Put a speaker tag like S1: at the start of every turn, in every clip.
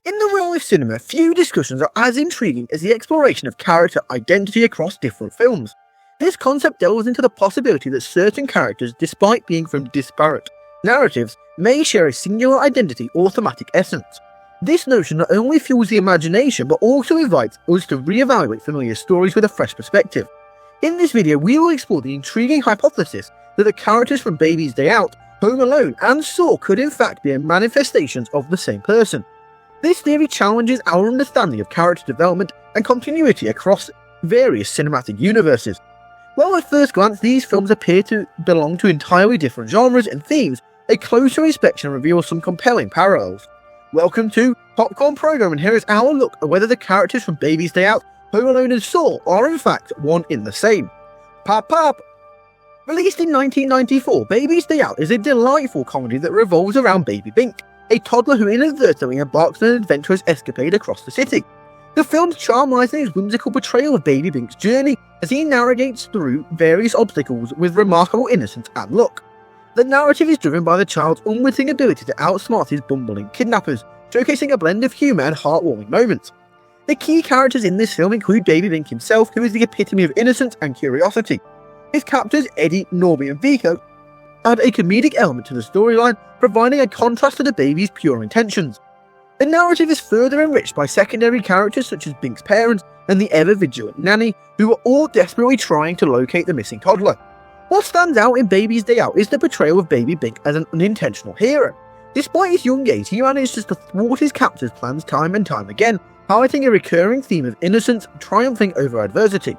S1: In the realm of cinema, few discussions are as intriguing as the exploration of character identity across different films. This concept delves into the possibility that certain characters, despite being from disparate narratives, may share a singular identity or thematic essence. This notion not only fuels the imagination but also invites us to re-evaluate familiar stories with a fresh perspective. In this video, we will explore the intriguing hypothesis that the characters from Baby's Day Out, Home Alone and Saw could in fact be manifestations of the same person. This theory challenges our understanding of character development and continuity across various cinematic universes. While at first glance these films appear to belong to entirely different genres and themes, a closer inspection reveals some compelling parallels. Welcome to Popcorn Program, and here is our look at whether the characters from Baby's Day Out, Home Alone and Saw are in fact one in the same. Pop pop! Released in 1994, Baby's Day Out is a delightful comedy that revolves around Baby Bink, a toddler who inadvertently embarks on an adventurous escapade across the city. The film's charm lies in his whimsical portrayal of Baby Bink's journey as he navigates through various obstacles with remarkable innocence and luck. The narrative is driven by the child's unwitting ability to outsmart his bumbling kidnappers, showcasing a blend of humour and heartwarming moments. The key characters in this film include Baby Bink himself, who is the epitome of innocence and curiosity. His captors, Eddie, Norby and Vico, add a comedic element to the storyline, providing a contrast to the baby's pure intentions. The narrative is further enriched by secondary characters such as Bink's parents and the ever-vigilant nanny, who are all desperately trying to locate the missing toddler. What stands out in Baby's Day Out is the portrayal of Baby Bink as an unintentional hero. Despite his young age, he manages to thwart his captors' plans time and time again, highlighting a recurring theme of innocence triumphing over adversity.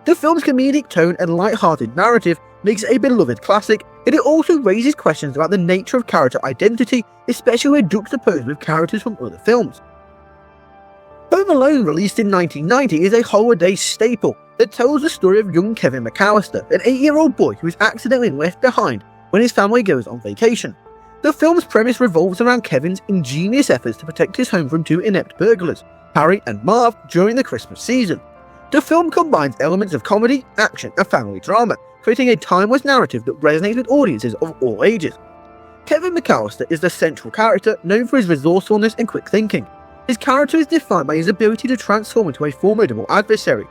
S1: The film's comedic tone and light-hearted narrative makes it a beloved classic, yet it also raises questions about the nature of character identity, especially when juxtaposed with characters from other films. Home Alone, released in 1990, is a holiday staple that tells the story of young Kevin McAllister, an 8-year-old boy who is accidentally left behind when his family goes on vacation. The film's premise revolves around Kevin's ingenious efforts to protect his home from two inept burglars, Harry and Marv, during the Christmas season. The film combines elements of comedy, action and family drama, creating a timeless narrative that resonates with audiences of all ages. Kevin McAllister is the central character, known for his resourcefulness and quick thinking. His character is defined by his ability to transform into a formidable adversary.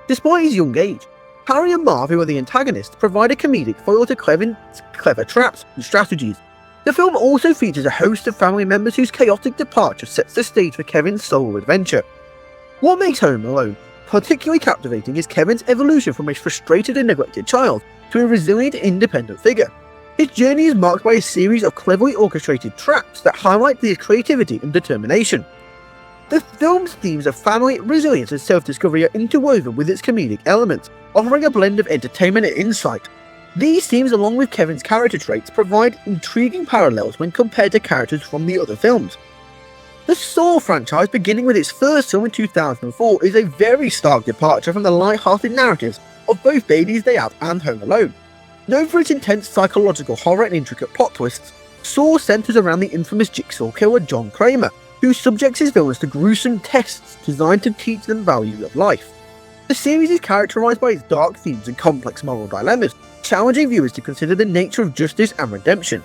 S1: Despite his young age, Harry and Marv, who are the antagonists, provide a comedic foil to Kevin's clever traps and strategies. The film also features a host of family members whose chaotic departure sets the stage for Kevin's solo adventure. What makes Home Alone particularly captivating is Kevin's evolution from a frustrated and neglected child to a resilient, independent figure. His journey is marked by a series of cleverly orchestrated traps that highlight his creativity and determination. The film's themes of family, resilience and self-discovery are interwoven with its comedic elements, offering a blend of entertainment and insight. These themes, along with Kevin's character traits, provide intriguing parallels when compared to characters from the other films. The Saw franchise, beginning with its first film in 2004, is a very stark departure from the light-hearted narratives of both Baby's Day Out and Home Alone. Known for its intense psychological horror and intricate plot twists, Saw centers around the infamous jigsaw killer John Kramer, who subjects his villains to gruesome tests designed to teach them values of life. The series is characterized by its dark themes and complex moral dilemmas, challenging viewers to consider the nature of justice and redemption.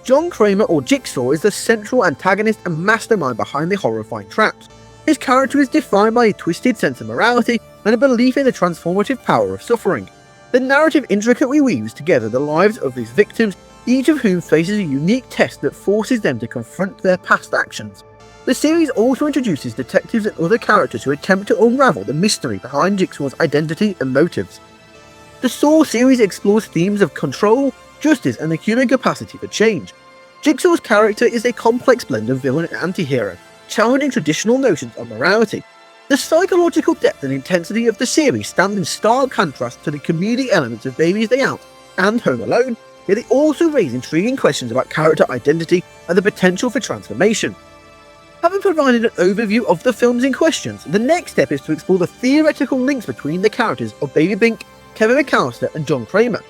S1: John Kramer, or Jigsaw, is the central antagonist and mastermind behind the horrifying traps. His character is defined by a twisted sense of morality and a belief in the transformative power of suffering. The narrative intricately weaves together the lives of his victims, each of whom faces a unique test that forces them to confront their past actions. The series also introduces detectives and other characters who attempt to unravel the mystery behind Jigsaw's identity and motives. The Saw series explores themes of control, justice and the human capacity for change. Jigsaw's character is a complex blend of villain and anti-hero, challenging traditional notions of morality. The psychological depth and intensity of the series stand in stark contrast to the comedic elements of Baby's Day Out and Home Alone, yet they also raise intriguing questions about character identity and the potential for transformation. Having provided an overview of the films in question, the next step is to explore the theoretical links between the characters of Baby Bink, Kevin McAllister and John Kramer.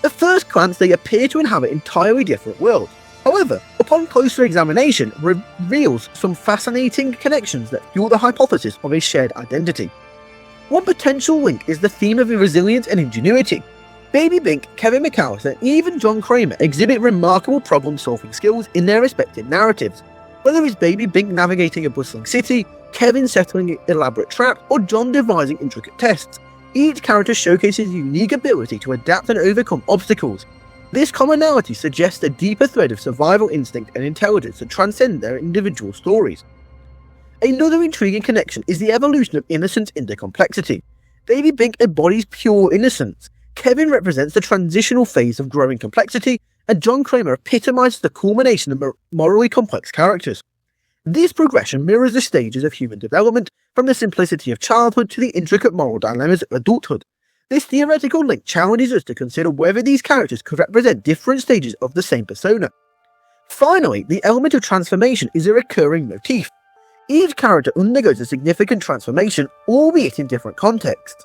S1: At first glance, they appear to inhabit entirely different worlds. However, upon closer examination, reveals some fascinating connections that fuel the hypothesis of a shared identity. One potential link is the theme of resilience and ingenuity. Baby Bink, Kevin McAllister, and even John Kramer exhibit remarkable problem-solving skills in their respective narratives. Whether it's Baby Bink navigating a bustling city, Kevin settling an elaborate trap, or John devising intricate tests, each character showcases a unique ability to adapt and overcome obstacles. This commonality suggests a deeper thread of survival instinct and intelligence that transcend their individual stories. Another intriguing connection is the evolution of innocence into complexity. Baby Bink embodies pure innocence, Kevin represents the transitional phase of growing complexity, and John Kramer epitomizes the culmination of morally complex characters. This progression mirrors the stages of human development, from the simplicity of childhood to the intricate moral dilemmas of adulthood. This theoretical link challenges us to consider whether these characters could represent different stages of the same persona. Finally, the element of transformation is a recurring motif. Each character undergoes a significant transformation, albeit in different contexts.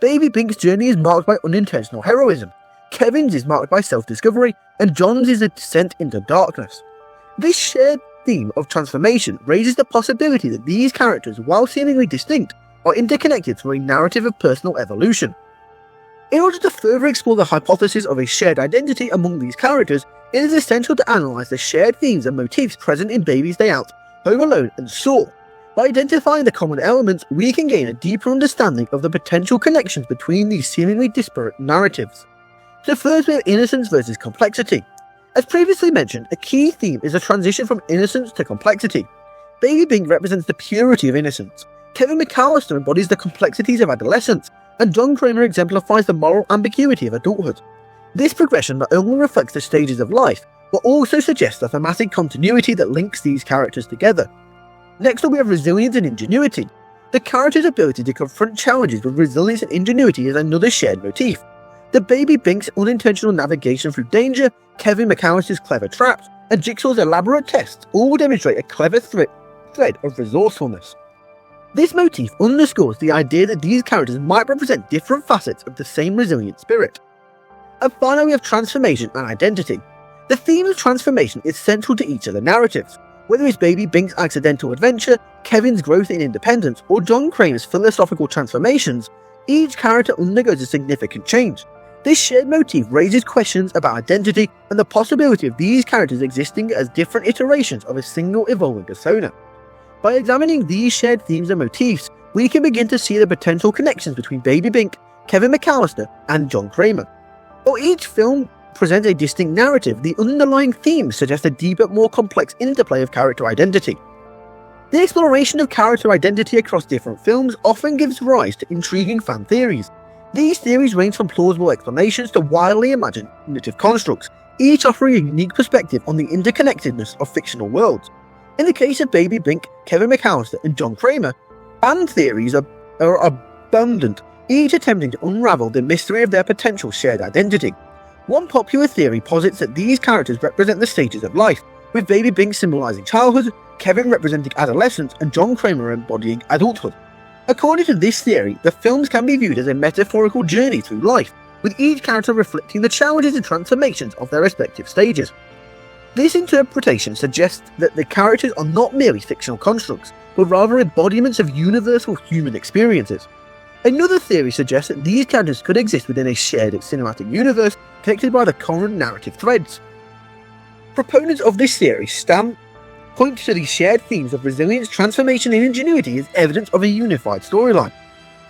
S1: Baby Bink's journey is marked by unintentional heroism, Kevin's is marked by self-discovery, and John's is a descent into darkness. This shared theme of transformation raises the possibility that these characters, while seemingly distinct, are interconnected through a narrative of personal evolution. In order to further explore the hypothesis of a shared identity among these characters, it is essential to analyse the shared themes and motifs present in Baby's Day Out, Home Alone, and Saw. By identifying the common elements, we can gain a deeper understanding of the potential connections between these seemingly disparate narratives. So first we have innocence versus complexity. As previously mentioned, a key theme is a transition from innocence to complexity. Baby Bink represents the purity of innocence, Kevin McAllister embodies the complexities of adolescence, and John Kramer exemplifies the moral ambiguity of adulthood. This progression not only reflects the stages of life, but also suggests the thematic continuity that links these characters together. Next up we have resilience and ingenuity. The character's ability to confront challenges with resilience and ingenuity is another shared motif. The Baby Bink's unintentional navigation through danger, Kevin McAllister's clever traps, and Jigsaw's elaborate tests all demonstrate a clever thread of resourcefulness. This motif underscores the idea that these characters might represent different facets of the same resilient spirit. And finally we have transformation and identity. The theme of transformation is central to each of the narratives. Whether it's Baby Bink's accidental adventure, Kevin's growth in independence, or John Kramer's philosophical transformations, each character undergoes a significant change. This shared motif raises questions about identity and the possibility of these characters existing as different iterations of a single evolving persona. By examining these shared themes and motifs, we can begin to see the potential connections between Baby Bink, Kevin McAllister, and John Kramer. While each film presents a distinct narrative, the underlying themes suggest a deeper, more complex interplay of character identity. The exploration of character identity across different films often gives rise to intriguing fan theories. These theories range from plausible explanations to wildly imaginative constructs, each offering a unique perspective on the interconnectedness of fictional worlds. In the case of Baby Bink, Kevin McAllister, and John Kramer, fan theories are abundant, each attempting to unravel the mystery of their potential shared identity. One popular theory posits that these characters represent the stages of life, with Baby Bink symbolising childhood, Kevin representing adolescence, and John Kramer embodying adulthood. According to this theory, the films can be viewed as a metaphorical journey through life, with each character reflecting the challenges and transformations of their respective stages. This interpretation suggests that the characters are not merely fictional constructs, but rather embodiments of universal human experiences. Another theory suggests that these characters could exist within a shared cinematic universe connected by the current narrative threads. Proponents of this theory point to the shared themes of resilience, transformation, and ingenuity as evidence of a unified storyline.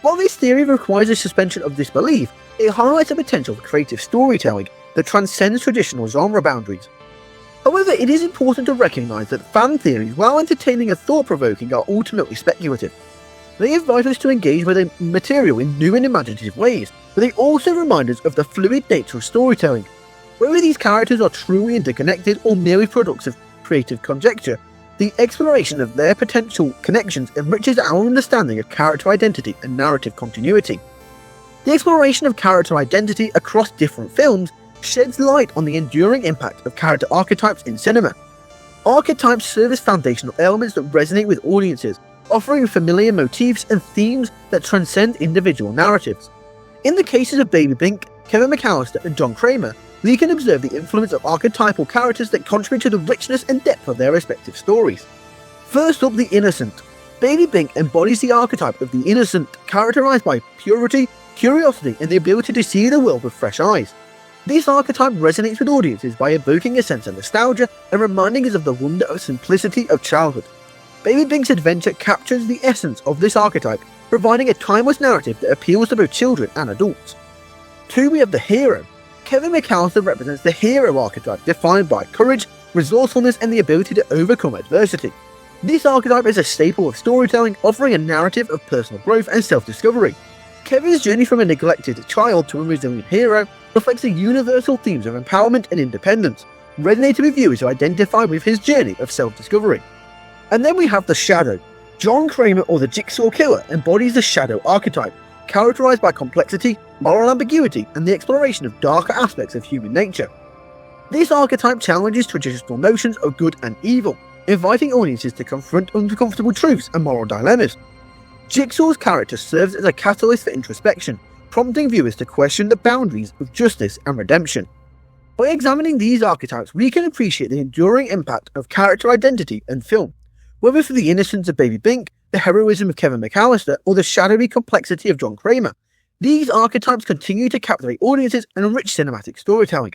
S1: While this theory requires a suspension of disbelief, it highlights the potential for creative storytelling that transcends traditional genre boundaries. However, it is important to recognise that fan theories, while entertaining and thought-provoking, are ultimately speculative. They invite us to engage with the material in new and imaginative ways, but they also remind us of the fluid nature of storytelling. Whether these characters are truly interconnected or merely products of creative conjecture, the exploration of their potential connections enriches our understanding of character identity and narrative continuity. The exploration of character identity across different films sheds light on the enduring impact of character archetypes in cinema. Archetypes serve as foundational elements that resonate with audiences, offering familiar motifs and themes that transcend individual narratives. In the cases of Baby Bink, Kevin McAllister, and John Kramer, we can observe the influence of archetypal characters that contribute to the richness and depth of their respective stories. First up, the innocent. Baby Bink embodies the archetype of the innocent, characterized by purity, curiosity, and the ability to see the world with fresh eyes. This archetype resonates with audiences by evoking a sense of nostalgia and reminding us of the wonder and simplicity of childhood. Baby Bink's adventure captures the essence of this archetype, providing a timeless narrative that appeals to both children and adults. 2. We have the hero. Kevin McAllister represents the hero archetype, defined by courage, resourcefulness, and the ability to overcome adversity. This archetype is a staple of storytelling, offering a narrative of personal growth and self-discovery. Kevin's journey from a neglected child to a resilient hero reflects the universal themes of empowerment and independence, resonating with viewers who identify with his journey of self-discovery. And then we have the Shadow. John Kramer, or the Jigsaw Killer, embodies the Shadow archetype, characterized by complexity, moral ambiguity, and the exploration of darker aspects of human nature. This archetype challenges traditional notions of good and evil, inviting audiences to confront uncomfortable truths and moral dilemmas. Jigsaw's character serves as a catalyst for introspection, prompting viewers to question the boundaries of justice and redemption. By examining these archetypes, we can appreciate the enduring impact of character identity and film, whether through the innocence of Baby Bink, the heroism of Kevin McAllister, or the shadowy complexity of John Kramer. These archetypes continue to captivate audiences and enrich cinematic storytelling.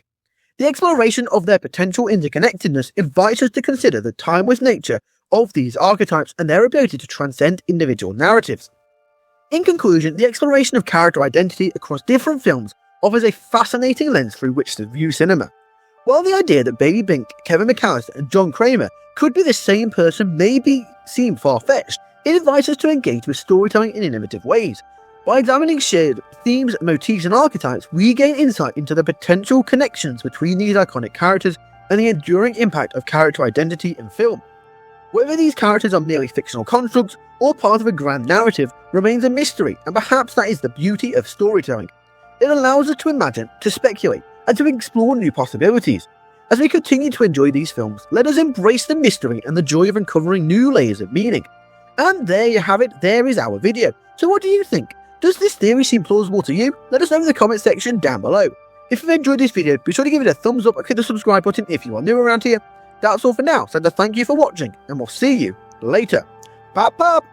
S1: The exploration of their potential interconnectedness invites us to consider the timeless nature of these archetypes and their ability to transcend individual narratives. In conclusion, the exploration of character identity across different films offers a fascinating lens through which to view cinema. While the idea that Baby Bink, Kevin McAllister, and John Kramer could be the same person may seem far-fetched, it invites us to engage with storytelling in innovative ways. By examining shared themes, motifs, and archetypes, we gain insight into the potential connections between these iconic characters and the enduring impact of character identity in film. Whether these characters are merely fictional constructs or part of a grand narrative remains a mystery, and perhaps that is the beauty of storytelling. It allows us to imagine, to speculate, and to explore new possibilities. As we continue to enjoy these films, let us embrace the mystery and the joy of uncovering new layers of meaning. And there you have it, there is our video. So what do you think? Does this theory seem plausible to you? Let us know in the comment section down below. If you've enjoyed this video, be sure to give it a thumbs up and click the subscribe button if you are new around here. That's all for now, so thank you for watching, and we'll see you later. Pop pop!